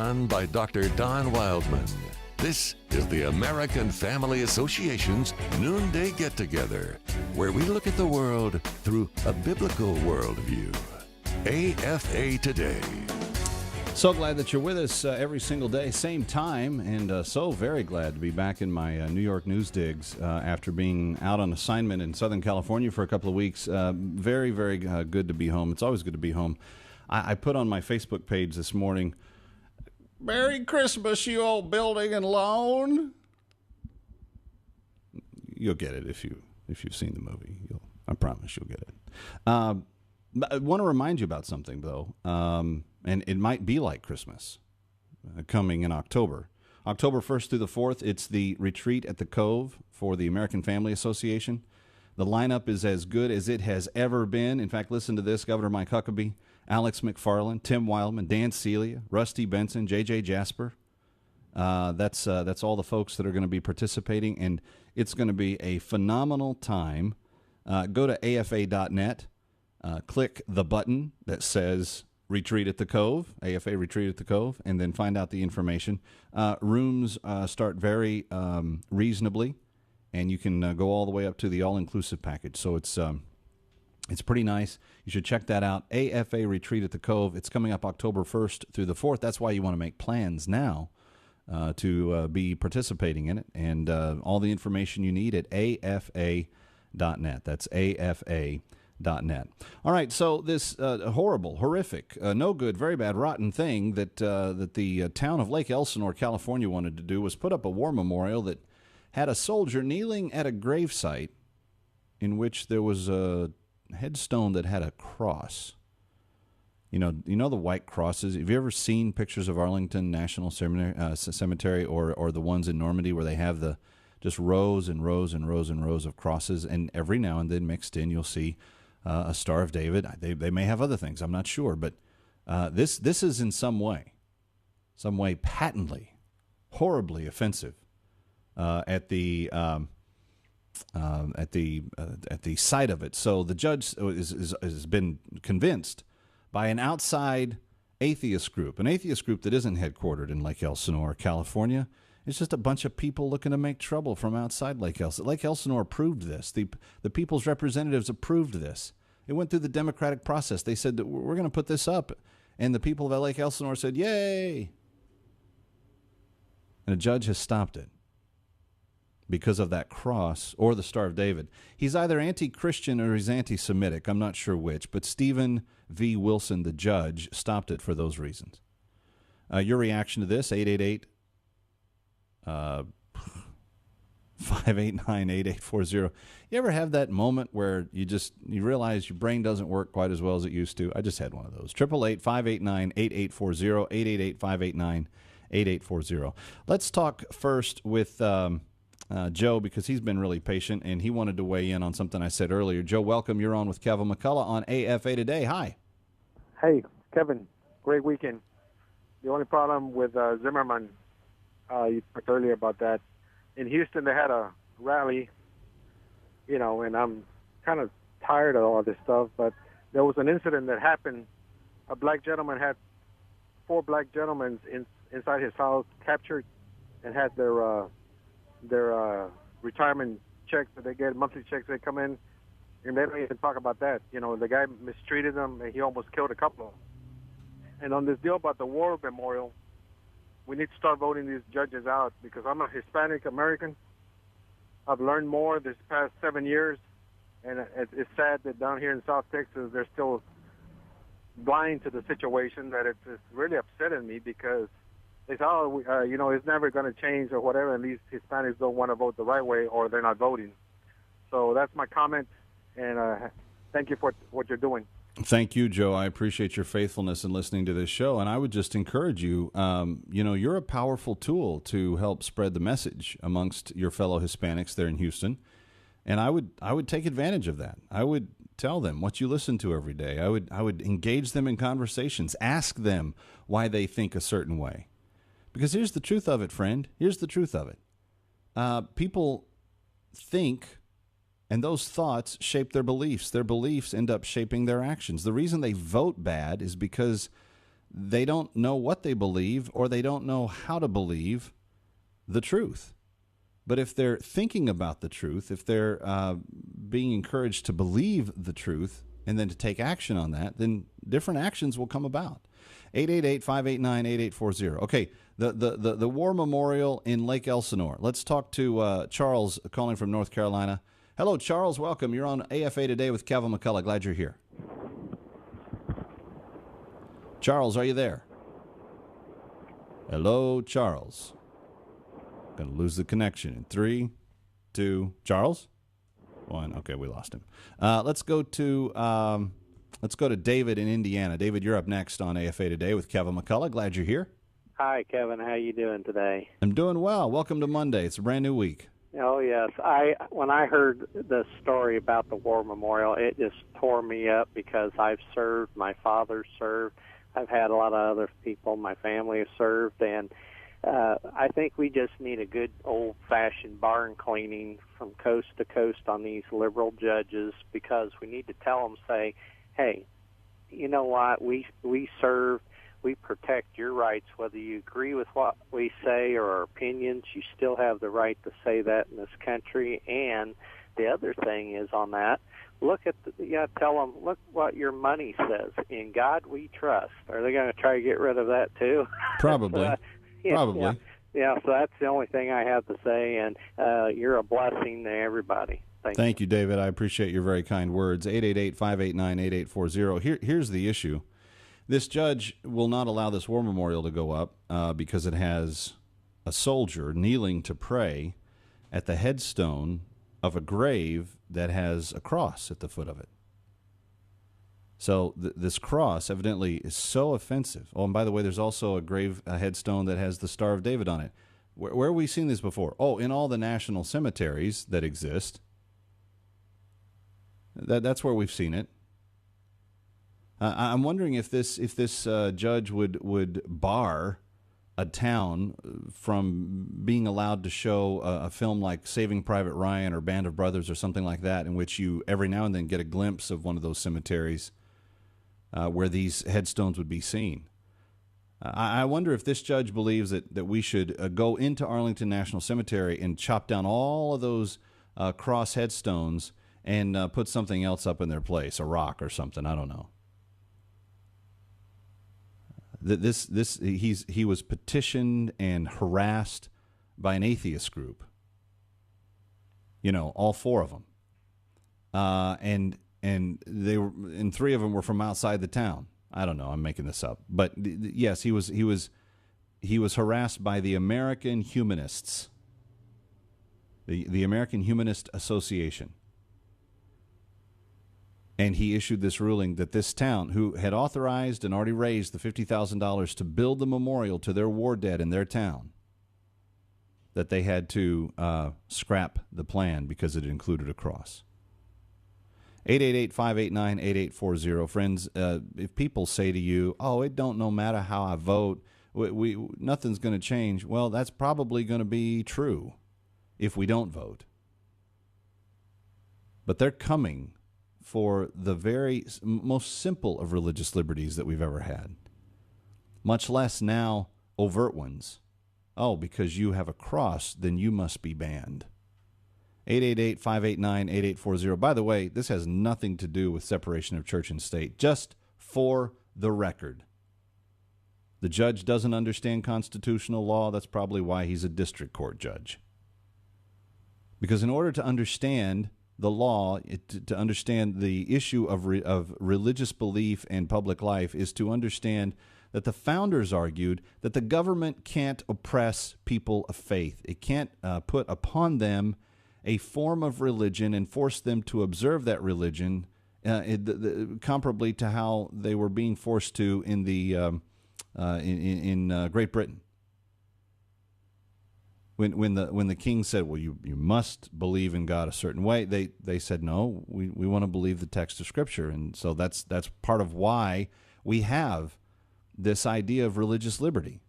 On by Dr. Don Wildman. This is the American Family Association's Noonday Get-Together, where we look at the world through a biblical worldview. AFA Today. So glad that you're with us every single day, same time, and so very glad to be back in my New York news digs after being out on assignment in Southern California for a couple of weeks. Very, very good to be home. It's always good to be home. I put on my Facebook page this morning, "Merry Christmas, you old building and loan." You'll get it if you've seen the movie. I promise you'll get it. I want to remind you about something, though, and it might be like Christmas coming in October. October 1st through the 4th, it's the retreat at the Cove for the American Family Association. The lineup is as good as it has ever been. In fact, listen to this. Governor Mike Huckabee, Alex McFarland, Tim Wildman, Dan Celia, Rusty Benson, J.J. Jasper. That's all the folks that are going to be participating, and it's going to be a phenomenal time. Go to afa.net, click the button that says Retreat at the Cove, AFA Retreat at the Cove, and then find out the information. Rooms start very reasonably, and you can go all the way up to the all-inclusive package. So it's pretty nice. You should check that out. AFA Retreat at the Cove. It's coming up October 1st through the 4th. That's why you want to make plans now to be participating in it. And all the information you need at afa.net. That's afa.net. All right, so this horrible, horrific, no good, very bad, rotten thing that the town of Lake Elsinore, California wanted to do was put up a war memorial that had a soldier kneeling at a gravesite in which there was a headstone that had a cross. You know the white crosses. Have you ever seen pictures of Arlington National Cemetery or the ones in Normandy where they have the just rows and rows and rows and rows of crosses, and every now and then mixed in you'll see a Star of David. They may have other things. I'm not sure, but this is in some way patently, horribly offensive at the site of it. So the judge has been convinced by an outside atheist group, an atheist group that isn't headquartered in Lake Elsinore, California. It's just a bunch of people looking to make trouble from outside Lake Elsinore. Lake Elsinore approved this. The people's representatives approved this. It went through the democratic process. They said that we're going to put this up, and the people of Lake Elsinore said, "Yay!" And a judge has stopped it because of that cross or the Star of David. He's either anti-Christian or he's anti-Semitic. I'm not sure which, but Stephen V. Wilson, the judge, stopped it for those reasons. Your reaction to this, 888 589-8840. You ever have that moment where you realize your brain doesn't work quite as well as it used to? I just had one of those. 888-589-8840, 888-589-8840. Let's talk first with Joe, because he's been really patient, and he wanted to weigh in on something I said earlier. Joe, welcome. You're on with Kevin McCullough on AFA Today. Hi. Hey, Kevin. Great weekend. The only problem with Zimmerman, you talked earlier about that. In Houston, they had a rally, and I'm kind of tired of all this stuff, but there was an incident that happened. A black gentleman had 4 black gentlemen inside his house captured and had their retirement checks that they get, monthly checks that come in, and they don't even talk about that. The guy mistreated them, and he almost killed a couple of them. And on this deal about the war memorial, we need to start voting these judges out, because I'm a Hispanic American. I've learned more this past 7 years, and it's sad that down here in South Texas, they're still blind to the situation, that it's really upsetting me, because they say, it's never going to change or whatever, and these Hispanics don't want to vote the right way, or they're not voting. So that's my comment, and thank you for what you're doing. Thank you, Joe. I appreciate your faithfulness in listening to this show, and I would just encourage you, you're a powerful tool to help spread the message amongst your fellow Hispanics there in Houston, and I would take advantage of that. I would tell them what you listen to every day. I would engage them in conversations, ask them why they think a certain way. Because here's the truth of it, friend. Here's the truth of it. People think, and those thoughts shape their beliefs. Their beliefs end up shaping their actions. The reason they vote bad is because they don't know what they believe, or they don't know how to believe the truth. But if they're thinking about the truth, if they're being encouraged to believe the truth and then to take action on that, then different actions will come about. 888-589-8840. Okay, the War Memorial in Lake Elsinore. Let's talk to Charles calling from North Carolina. Hello, Charles. Welcome. You're on AFA Today with Kevin McCullough. Glad you're here. Charles, are you there? Hello, Charles. Going to lose the connection in 3, 2, Charles? 1. Okay, we lost him. Let's go to David in Indiana. David, you're up next on AFA Today with Kevin McCullough. Glad you're here. Hi, Kevin. How you doing today? I'm doing well. Welcome to Monday. It's a brand new week. Oh, yes. When I heard the story about the War Memorial, it just tore me up because I've served. My father served. I've had a lot of other people. My family has served, and I think we just need a good old-fashioned barn cleaning from coast to coast on these liberal judges, because we need to tell them, say, hey, you know what, we serve, we protect your rights, whether you agree with what we say or our opinions, you still have the right to say that in this country. And the other thing is on that, tell them, look what your money says. In God we trust. Are they going to try to get rid of that too? Probably. Probably. Yeah, so that's the only thing I have to say, and you're a blessing to everybody. Thank you, David. I appreciate your very kind words. 888-589-8840. Here's the issue. This judge will not allow this war memorial to go up because it has a soldier kneeling to pray at the headstone of a grave that has a cross at the foot of it. So this cross evidently is so offensive. Oh, and by the way, there's also a headstone that has the Star of David on it. Where have we seen this before? Oh, in all the national cemeteries that exist. That's where we've seen it. I'm wondering if this judge would bar a town from being allowed to show a film like Saving Private Ryan or Band of Brothers or something like that, in which you every now and then get a glimpse of one of those cemeteries where these headstones would be seen. I wonder if this judge believes that we should go into Arlington National Cemetery and chop down all of those cross headstones and put something else up in their place, a rock or something. I don't know. He was petitioned and harassed by an atheist group. You know, all 4 of them, and they were, and 3 of them were from outside the town. I don't know. I'm making this up, but yes, he was harassed by the American Humanists, the American Humanist Association. And he issued this ruling that this town, who had authorized and already raised the $50,000 to build the memorial to their war dead in their town, that they had to scrap the plan because it included a cross. 888-589-8840. Friends, if people say to you, oh, it don't no matter how I vote, nothing's going to change, well, that's probably going to be true if we don't vote. But they're coming for the very most simple of religious liberties that we've ever had, much less now overt ones. Oh, because you have a cross, then you must be banned. 888-589-8840. By the way, this has nothing to do with separation of church and state. Just for the record, the judge doesn't understand constitutional law. That's probably why he's a district court judge. Because in order to understand the law, to understand the issue of religious belief and public life, is to understand that the founders argued that the government can't oppress people of faith. It can't put upon them a form of religion and force them to observe that religion, comparably to how they were being forced to in Great Britain. When the king said, well, you must believe in God a certain way, they said, no, we want to believe the text of Scripture. And so that's part of why we have this idea of religious liberty.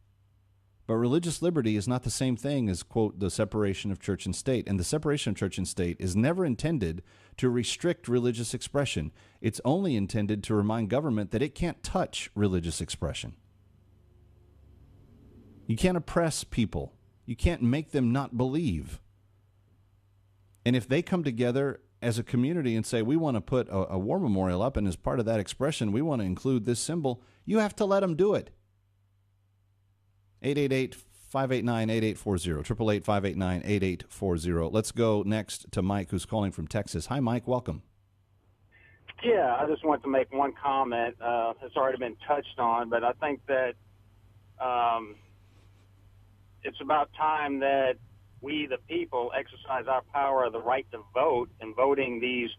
But religious liberty is not the same thing as, quote, the separation of church and state. And the separation of church and state is never intended to restrict religious expression. It's only intended to remind government that it can't touch religious expression. You can't oppress people. You can't make them not believe. And if they come together as a community and say, we want to put a war memorial up, and as part of that expression, we want to include this symbol, you have to let them do it. 888-589-8840, 888-589-8840. Let's go next to Mike, who's calling from Texas. Hi, Mike. Welcome. Yeah, I just want to make one comment. It's already been touched on, but I think that it's about time that we, the people, exercise our power of the right to vote in voting these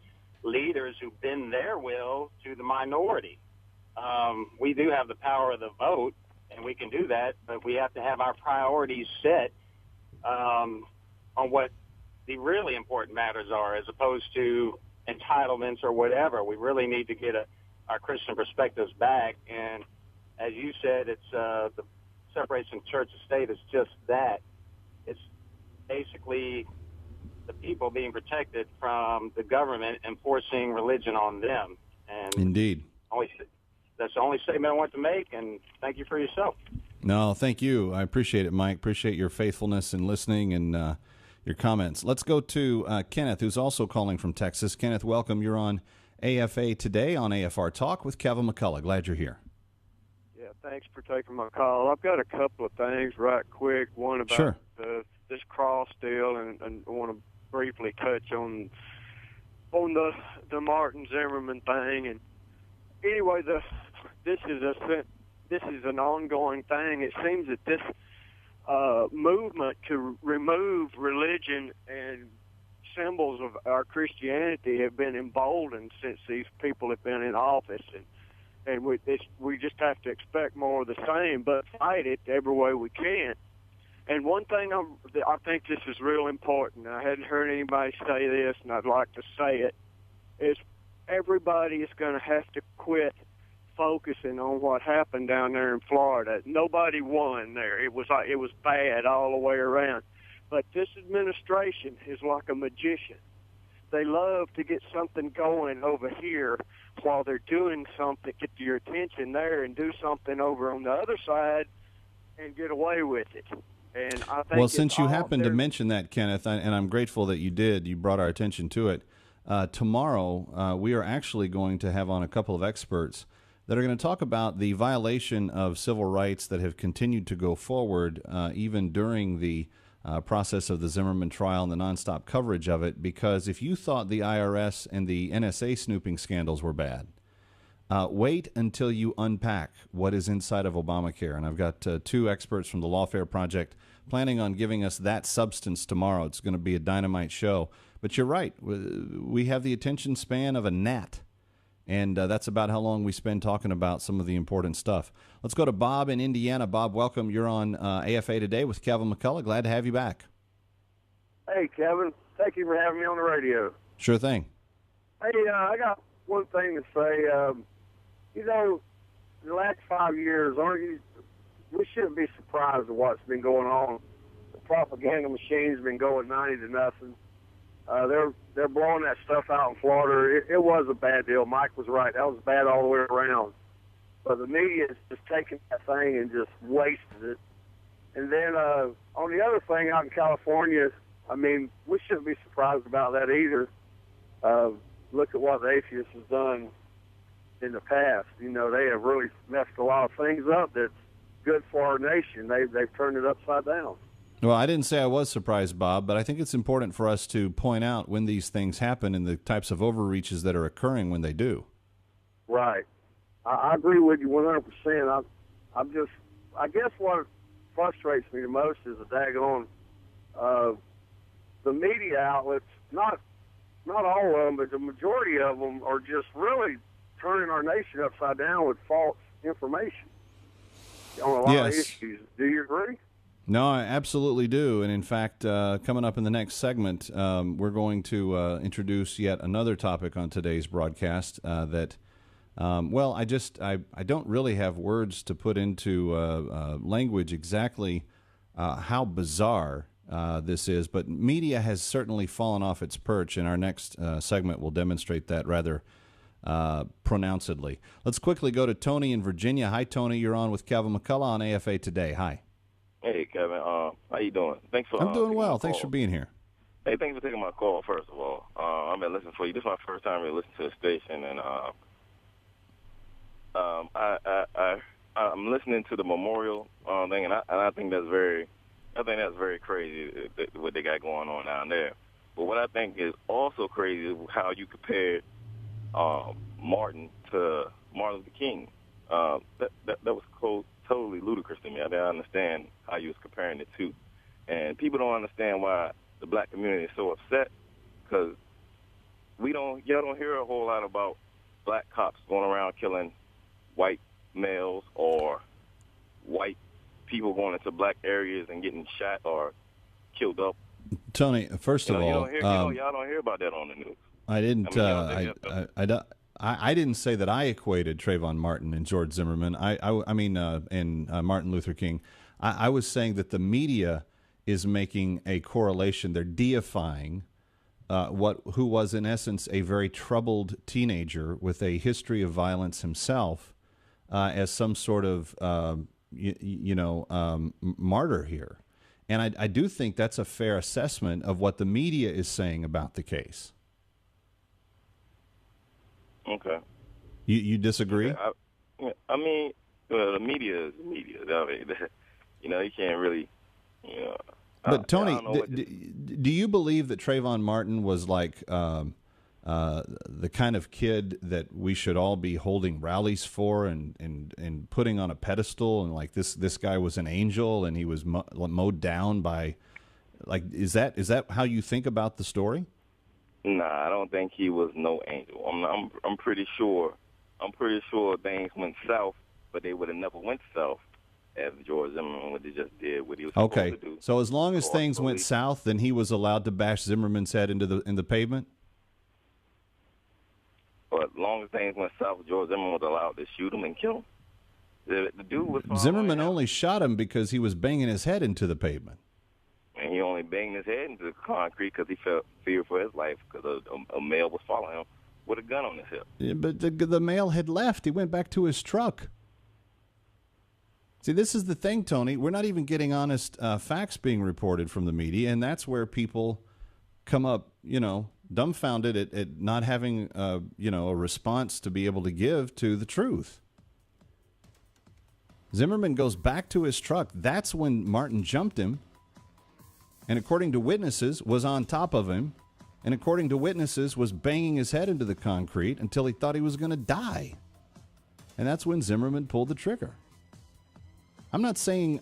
leaders who bend their will to the minority. We do have the power of the vote, and we can do that, but we have to have our priorities set on what the really important matters are, as opposed to entitlements or whatever. We really need to get our Christian perspectives back, and as you said, it's the separation of church and state is just that. It's basically the people being protected from the government enforcing religion on them. And Indeed. That's the only statement I want to make, and thank you for yourself. No, thank you. I appreciate it, Mike. Appreciate your faithfulness in listening and your comments. Let's go to Kenneth, who's also calling from Texas. Kenneth, welcome. You're on AFA Today on AFR Talk with Kevin McCullough. Glad you're here. Yeah, thanks for taking my call. I've got a couple of things right quick. One about this cross deal, and I want to briefly touch on the Martin Zimmerman thing. And anyway, this is an ongoing thing. It seems that this movement to remove religion and symbols of our Christianity have been emboldened since these people have been in office, and we just have to expect more of the same, but fight it every way we can. And one thing I think this is real important. I hadn't heard anybody say this, and I'd like to say it, is everybody is going to have to quit focusing on what happened down there in Florida. Nobody won there. It was bad all the way around. But this administration is like a magician. They love to get something going over here while they're doing something, get your attention there, and do something over on the other side and get away with it. And I think since you happened to mention that, Kenneth, and I'm grateful that you did, you brought our attention to it. Tomorrow, we are actually going to have on a couple of experts that are going to talk about the violation of civil rights that have continued to go forward even during the process of the Zimmerman trial and the nonstop coverage of it, because if you thought the IRS and the NSA snooping scandals were bad, wait until you unpack what is inside of Obamacare. And I've got two experts from the Lawfare Project planning on giving us that substance tomorrow. It's going to be a dynamite show. But you're right. We have the attention span of a gnat. And that's about how long we spend talking about some of the important stuff. Let's go to Bob in Indiana. Bob, welcome. You're on AFA Today with Kevin McCullough. Glad to have you back. Hey, Kevin. Thank you for having me on the radio. Sure thing. Hey, I got one thing to say. The last 5 years, we shouldn't be surprised at what's been going on. The propaganda machine's been going 90-0. They're blowing that stuff out in Florida. It was a bad deal. Mike was right. That was bad all the way around. But the media is just taking that thing and just wasted it. And then on the other thing out in California, I mean, we shouldn't be surprised about that either. Look at what the atheists have done in the past. You know, they have really messed a lot of things up that's good for our nation. They've turned it upside down. Well, I didn't say I was surprised, Bob, but I think it's important for us to point out when these things happen and the types of overreaches that are occurring when they do. Right. I agree with you 100%. I guess what frustrates me the most is the daggone the media outlets, not all of them, but the majority of them are just really turning our nation upside down with false information on a lot of issues. Do you agree? No, I absolutely do. And in fact, coming up in the next segment, we're going to introduce yet another topic on today's broadcast that, I don't really have words to put into language exactly how bizarre this is, but media has certainly fallen off its perch, and our next segment will demonstrate that rather pronouncedly. Let's quickly go to Tony in Virginia. Hi, Tony. You're on with Kevin McCullough on AFA Today. Hi. Hey, Kevin. How you doing? Thanks for. I'm doing taking well. my Thanks call. for being here. Hey, thanks for taking my call. First of all, I've been listening for you. This is my first time really listening to the station, and I'm listening to the memorial thing, and I think that's very crazy what they got going on down there. But what I think is also crazy is how you compared Martin to Martin Luther King. That was totally ludicrous to me. I didn't understand how you was comparing the two, and people don't understand why the black community is so upset because y'all don't hear a whole lot about black cops going around killing white males or white people going into black areas and getting shot or killed up. Tony, first of all, y'all don't hear about that on the news. I didn't. I didn't say that I equated Trayvon Martin and George Zimmerman. And Martin Luther King. I was saying that the media is making a correlation. They're deifying who was in essence a very troubled teenager with a history of violence himself as some sort of martyr here. And I do think that's a fair assessment of what the media is saying about the case. Okay. You disagree? Okay. The media is the media. I mean, you can't really, But Tony, do you believe that Trayvon Martin was like the kind of kid that we should all be holding rallies for and putting on a pedestal, and like this guy was an angel and he was mowed down by, like, is that how you think about the story? Nah, I don't think he was no angel. I'm pretty sure things went south, but they would have never went south as George Zimmerman would have just did what he was supposed to do. Okay, so as long as things went south, then he was allowed to bash Zimmerman's head in the pavement? But as long as things went south, George Zimmerman was allowed to shoot him and kill him. The dude was Zimmerman only shot him because he was banging his head into the pavement. And he only banged his head into the concrete because he felt fear for his life because a male was following him with a gun on his hip. Yeah, but the male had left. He went back to his truck. See, this is the thing, Tony. We're not even getting honest facts being reported from the media, and that's where people come up, dumbfounded at not having, a response to be able to give to the truth. Zimmerman goes back to his truck. That's when Martin jumped him, and according to witnesses, was on top of him, and according to witnesses, was banging his head into the concrete until he thought he was going to die. And that's when Zimmerman pulled the trigger. I'm not saying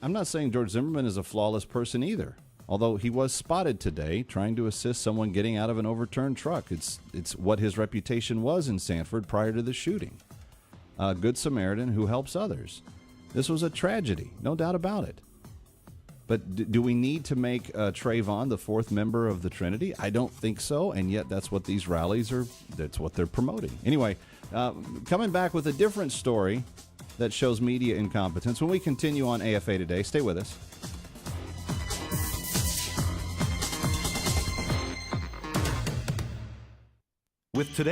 George Zimmerman is a flawless person either, although he was spotted today trying to assist someone getting out of an overturned truck. It's what his reputation was in Sanford prior to the shooting. A good Samaritan who helps others. This was a tragedy, no doubt about it. But do we need to make Trayvon the fourth member of the Trinity? I don't think so, and yet that's what these rallies that's what they're promoting. Anyway, coming back with a different story that shows media incompetence when we continue on AFA Today. Stay with us. With today.